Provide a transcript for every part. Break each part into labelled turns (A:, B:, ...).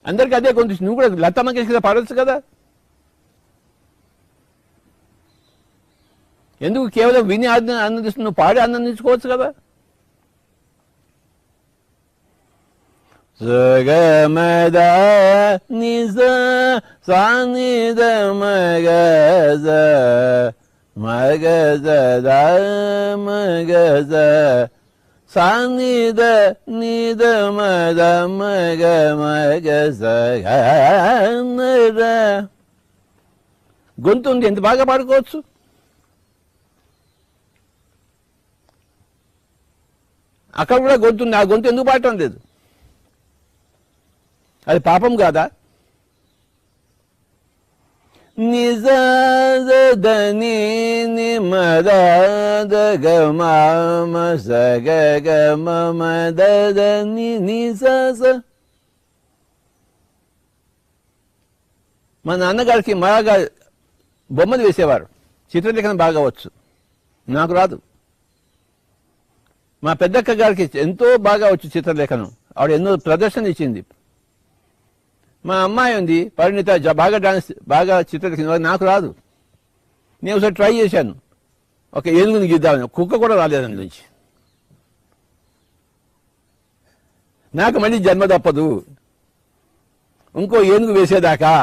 A: అందరికి అదే గొంతు. నువ్వు కూడా లతా మంగేష్కర్ పాడవచ్చు కదా, ఎందుకు కేవలం విని ఆనందిస్తు నువ్వు పాడి ఆనందించుకోవచ్చు కదా. సగమద నిజ సానిద మగజ మగజ మగజ సానిద నిద మద మగ మగజ. గొంతు ఉంది, ఎంత బాగా పాడుకోవచ్చు. అక్కడ కూడా గొంతు ఉంది, ఆ గొంతు ఎందుకు పాడటం లేదు? అది పాపం కాదా? నిజదని నిమద గమ సగ గమ దని నిజ. మా నాన్నగారికి బాగా బొమ్మలు వేసేవారు, చిత్రలేఖనం బాగా వచ్చు, నాకు రాదు. మా పెద్దక్క గారికి ఎంతో బాగా వచ్చు చిత్రలేఖనం, ఆవిడ ఎన్నో ప్రదర్శన ఇచ్చింది. మా అమ్మాయి ఉంది పరిణిత, బాగా డాన్స్ బాగా చిత్రలేఖనం, నాకు రాదు. నేను ఒకసారి ట్రై చేశాను, ఒక ఏనుగుని గీద్దామని, కుక్క కూడా రాలేదు దాని నుంచి. నాకు మళ్ళీ జన్మ తప్పదు ఇంకో ఏనుగు వేసేదాకా,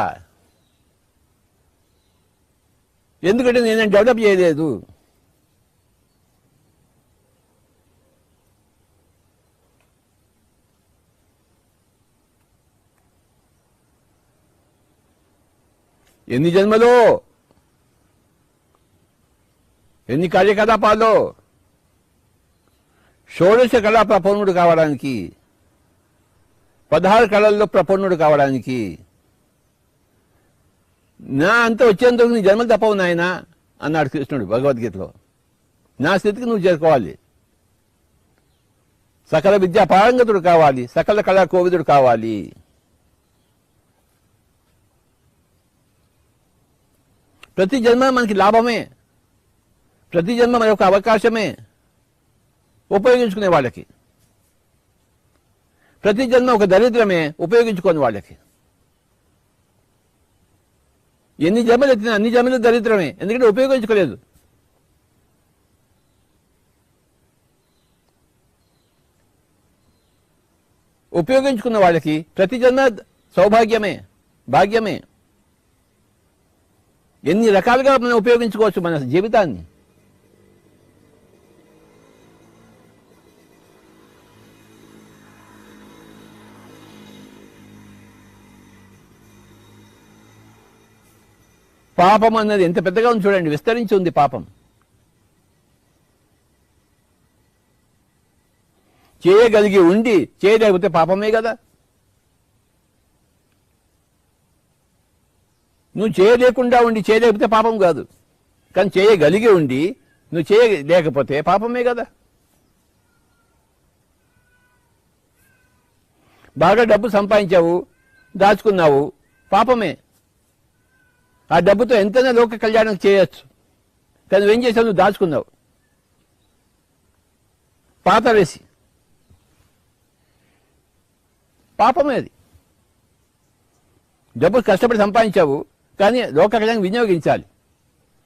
A: ఎందుకంటే నేను డెవలప్ చేయలేదు. ఎన్ని జన్మలో, ఎన్ని కార్యకలాపాల్లో, షోడశ కళా ప్రపన్నుడు కావడానికి, 16 కళల్లో ప్రపన్నుడు కావడానికి, నా అంత వచ్చేందుకు నీ జన్మలు తప్పవు నాయన అన్నాడు కృష్ణుడు భగవద్గీతలో. నా స్థితికి నువ్వు చేరుకోవాలి, సకల విద్యా పారంగతుడు కావాలి, సకల కళా కోవిదుడు కావాలి. ప్రతి జన్మ మనకి లాభమే, ప్రతి జన్మ మన యొక్క అవకాశమే ఉపయోగించుకునే వాళ్ళకి, ప్రతి జన్మ ఒక దరిద్రమే ఉపయోగించుకోని వాళ్ళకి. ఎన్ని జన్మలు ఎత్తినా అన్ని జన్మలు దరిద్రమే, ఎందుకంటే ఉపయోగించుకోలేదు. ఉపయోగించుకున్న వాళ్ళకి ప్రతి జన్మ సౌభాగ్యమే, భాగ్యమే. ఎన్ని రకాలుగా మనం ఉపయోగించుకోవచ్చు మన జీవితాన్ని. పాపం అన్నది ఎంత పెద్దగా ఉంది చూడండి, విస్తరించి ఉంది పాపం. చేయగలిగి ఉండి చేయలేకపోతే పాపమే కదా. నువ్వు చేయలేకుండా ఉండి చేయలేకపోతే పాపం కాదు, కానీ చేయగలిగి ఉండి నువ్వు చేయలేకపోతే పాపమే కదా. బాగా డబ్బు సంపాదించావు, దాచుకున్నావు, పాపమే. ఆ డబ్బుతో ఎంతైనా లోక కళ్యాణం చేయొచ్చు, కానీ నువ్వేం చేసావు? నువ్వు దాచుకున్నావు పాత వేసి, పాపమే అది. డబ్బు కష్టపడి సంపాదించావు, కానీ లోక కళ్యాణం వినియోగించాలి,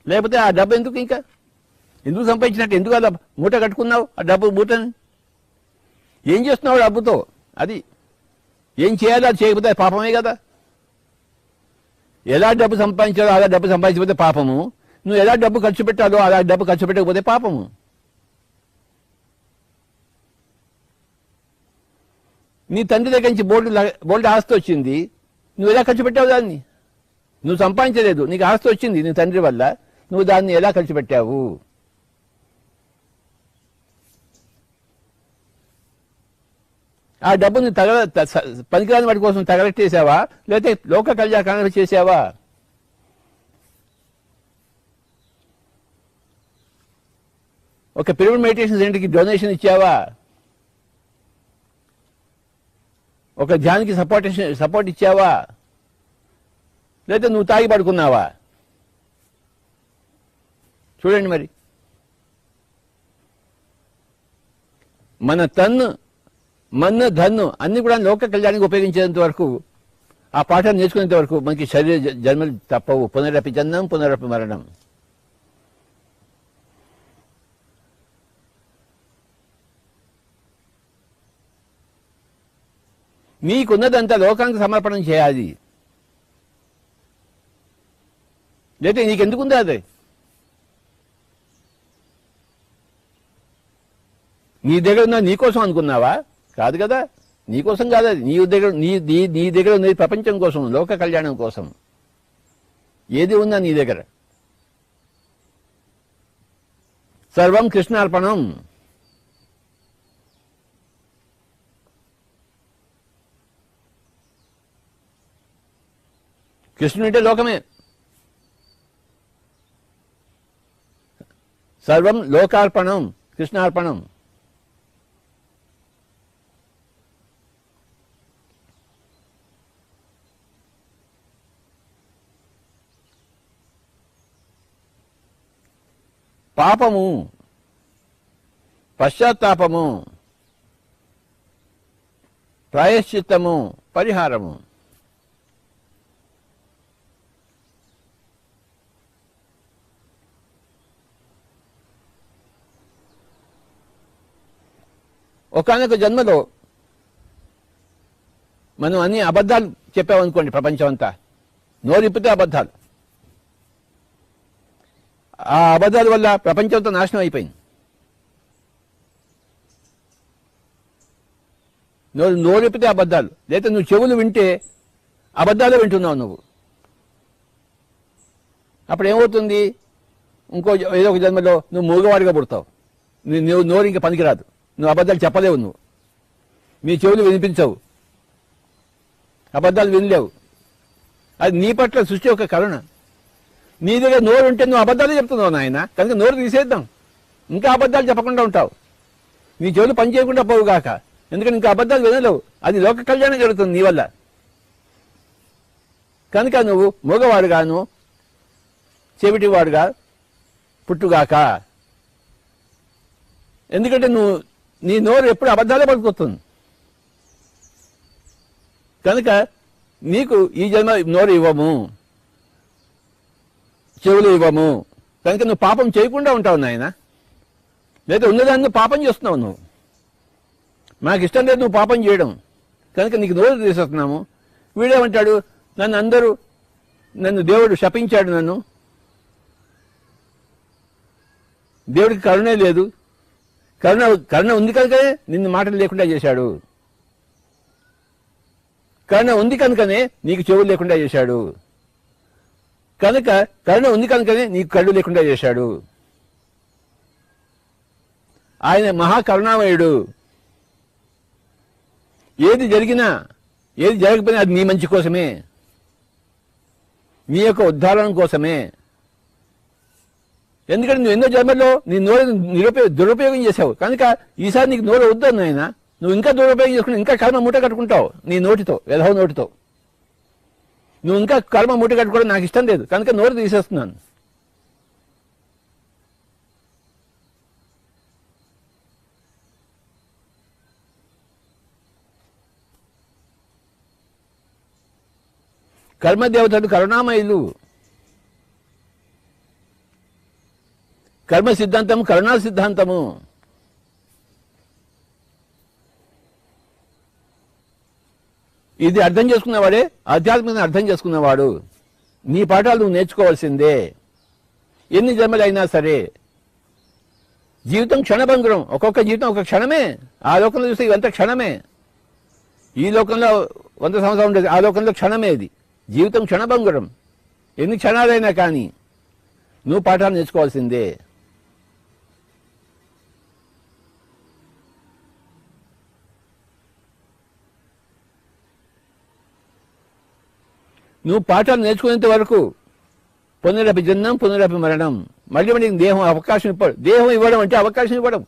A: లేకపోతే ఆ డబ్బు ఎందుకు? ఇంకా ఎందుకు సంపాదించినట్టు? ఎందుకు అలా మూట కట్టుకున్నావు ఆ డబ్బు మూటని? ఏం చేస్తున్నావు డబ్బుతో? అది ఏం చేయాలో అది చేయకపోతే పాపమే కదా. ఎలా డబ్బు సంపాదించాలో అలా డబ్బు సంపాదించకపోతే పాపము, నువ్వు ఎలా డబ్బు ఖర్చు పెట్టాలో అలా డబ్బు ఖర్చు పెట్టకపోతే పాపము. నీ తండ్రి దగ్గర నుంచి బోల్డ్ ఆస్తి వచ్చింది, నువ్వు ఎలా ఖర్చు పెట్టావు దాన్ని? నువ్వు సంపాదించలేదు, నీకు ఆస్తి వచ్చింది నీ తండ్రి వల్ల, నువ్వు దాన్ని ఎలా ఖర్చు పెట్టావు? ఆ డబ్బుని పనికిరాని వాటి కోసం తగలెట్టేసావా, లేకపోతే లోక కళ్యాణ చేసావా? ఒక పిరమిడ్ మెడిటేషన్ సెంటర్కి డొనేషన్ ఇచ్చావా? ఒక ధ్యానికి సపోర్ట్ ఇచ్చావా? లేదా నువ్వు తాగి పడుకున్నావా? చూడండి మరి, మన తన్ను మన్ను ధన్ను అన్ని కూడా లోక కళ్యాణానికి ఉపయోగించేంత వరకు ఆ పాఠాన్ని నేర్చుకునేంత వరకు మనకి శరీర జన్మలు తప్పవు. పునరపి జన్మం పునరపి మరణం. నీకున్నదంతా లోకానికి సమర్పణం చేయాలి. లేకపోతే నీకెందుకుంది అది? నీ దగ్గర ఉన్న నీకోసం అనుకున్నావా? కాదు కదా, నీకోసం కాదు అది. నీ దగ్గర ఉన్నది ప్రపంచం కోసం, లోక కళ్యాణం కోసం. ఏది ఉందా నీ దగ్గర? సర్వం కృష్ణార్పణం. కృష్ణుడు అంటే లోకమే. సర్వం లోకార్పణం, కృష్ణార్పణం. పాపము, పశ్చాత్తాపము, ప్రాయశ్చిత్తము, పరిహారము. ఒకానొక జన్మలో మనం అన్ని అబద్ధాలు చెప్పామనుకోండి, ప్రపంచం అంతా నోరిప్పితే అబద్ధాలు. ఆ అబద్ధాల వల్ల ప్రపంచంతో నాశనం అయిపోయింది. నోరిప్పితే అబద్ధాలు. లేదా నువ్వు చెవులు వింటే అబద్ధాలే వింటున్నావు నువ్వు. అప్పుడు ఏమవుతుంది? ఏదో ఒక జన్మలో నువ్వు మూగవాడిగా పుడతావు. నువ్వు నోరు ఇంకా పనికిరాదు. నువ్వు అబద్ధాలు చెప్పలేవు. నువ్వు నీ చెవులు వినిపించవు, అబద్ధాలు వినలేవు. అది నీ పట్ల సృష్టి యొక్క కరుణ. నీ దగ్గర నోరు ఉంటే నువ్వు అబద్ధాలు చెప్తున్నావు నాయన. కనుక నోరు తీసేద్దాం, ఇంకా అబద్ధాలు చెప్పకుండా ఉంటావు. నీ చెవులు పని చేయకుండా పోవుగాక. ఎందుకంటే ఇంకా అబద్ధాలు వినలేవు. అది లోక కళ్యాణం జరుగుతుంది నీ వల్ల. కనుక నువ్వు మూగవాడుగాను చెవిటివాడుగా పుట్టుగాక. ఎందుకంటే నీ నోరు ఎప్పుడు అబద్ధాలే పలుకుతుంది. కనుక నీకు ఈ జన్మ నోరు ఇవ్వము, చెవులు ఇవ్వము. కనుక నువ్వు పాపం చేయకుండా ఉంటావు నాయన. లేదా ఉన్నదాన్ని నువ్వు పాపం చేస్తున్నావు. నువ్వు మాకు ఇష్టం లేదు నువ్వు పాపం చేయడం. కనుక నీకు నోరు తీసేస్తున్నాము. వీడేమంటాడు? నన్ను దేవుడు శపించాడు. దేవుడికి కరుణే లేదు. కరుణ ఉంది కనుకనే నిన్ను మాటలు లేకుండా చేశాడు. కరుణ ఉంది కనుకనే నీకు చెవులు లేకుండా చేశాడు. కనుక కరుణ ఉంది కనుకనే నీకు కళ్ళు లేకుండా చేశాడు. ఆయన మహాకరుణామయుడు. ఏది జరిగినా ఏది జరగకపోయినా అది నీ మంచి కోసమే, నీ యొక్క ఉద్ధారణం కోసమే. ఎందుకంటే నువ్వు ఎన్నో జన్మల్లో నీ నోరు దురుపయోగం చేసావు. కనుక ఈసారి నీకు నోరు వద్దు ఆయన. నువ్వు ఇంకా దురుపయోగం చేసుకుని ఇంకా కర్మ మూట కట్టుకుంటావు నీ నోటితో, ఎదవ నోటితో. నువ్వు ఇంకా కర్మ మూట కట్టుకోవడం నాకు ఇష్టం లేదు. కనుక నోరు తీసేస్తున్నాను. కర్మదేవతలు కరుణామయులు. కర్మ సిద్ధాంతము కరుణా సిద్ధాంతము. ఇది అర్థం చేసుకున్నవాడే ఆధ్యాత్మికంగా అర్థం చేసుకున్నవాడు. నీ పాఠాలు నువ్వు నేర్చుకోవాల్సిందే, ఎన్ని జన్మలైనా సరే. జీవితం క్షణభంగురం. ఒక్కొక్క జీవితం ఒక క్షణమే. ఆ లోకంలో చూస్తే ఇవంతా క్షణమే. ఈ లోకంలో 100 సంవత్సరాలు ఉండేది, ఆ లోకంలో క్షణమే. ఇది జీవితం క్షణభంగురం. ఎన్ని క్షణాలైనా కానీ నువ్వు పాఠాలు నేర్చుకోవాల్సిందే. నువ్వు పాఠాలు నేర్చుకునేంత వరకు పునరపి జన్మం పునరపి మరణం. మళ్ళీ నీకు దేహం అవకాశం ఇవ్వడం. దేహం ఇవ్వడం అంటే అవకాశం ఇవ్వడం.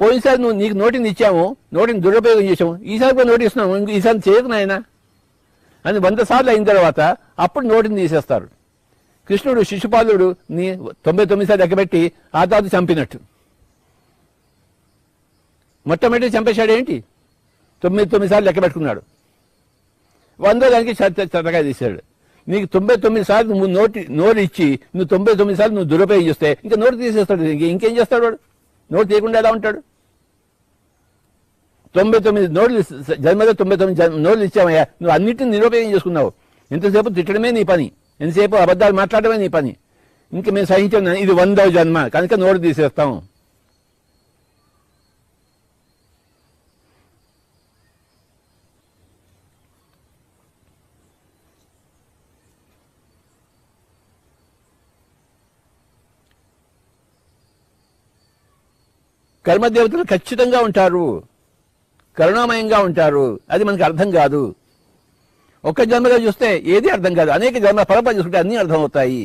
A: పోయినసారి నీకు నోటిని ఇచ్చాము, నోటిని దురుపయోగం చేసాము. ఈసారి కూడా నోటి ఇస్తున్నాము, ఈసారి చేయకు నాయన అని 100 సార్లు అయిన తర్వాత అప్పుడు నోటిని తీసేస్తారు. కృష్ణుడు శిశుపాలుడు 99 సార్లు ఎక్కబెట్టి ఆ తర్వాత చంపినట్టు. మొట్టమొదటి చంపేశాడు ఏంటి? 9 సార్లు లెక్క పెట్టుకున్నాడు. 100 దానికి చట్టగా తీశాడు. నీకు 99 సార్లు నువ్వు నోరు ఇచ్చి నువ్వు 99 సార్లు నువ్వు దురుపయోగం చేస్తే ఇంకా నోటు తీసేస్తాడు. ఇంకేం చేస్తాడు వాడు? నోటు తీయకుండా ఎలా ఉంటాడు? 99 నోట్లు జన్మలో 99 నోట్లు ఇచ్చామయ్యా, నువ్వు అన్నింటిని నిరుపయోగం చేసుకున్నావు. ఎంతసేపు తిట్టడమే నీ పని, ఎంతసేపు అబద్ధాలు మాట్లాడమే నీ పని. ఇంక మేము సహించాం, ఇది 100వ జన్మ కనుక నోటు తీసేస్తాం. కర్మదేవతలు ఖచ్చితంగా ఉంటారు, కరుణామయంగా ఉంటారు. అది మనకు అర్థం కాదు. ఒక్క జన్మగా చూస్తే ఏది అర్థం కాదు. అనేక జన్మ పరప చూసుకుంటే అన్నీ అర్థం అవుతాయి.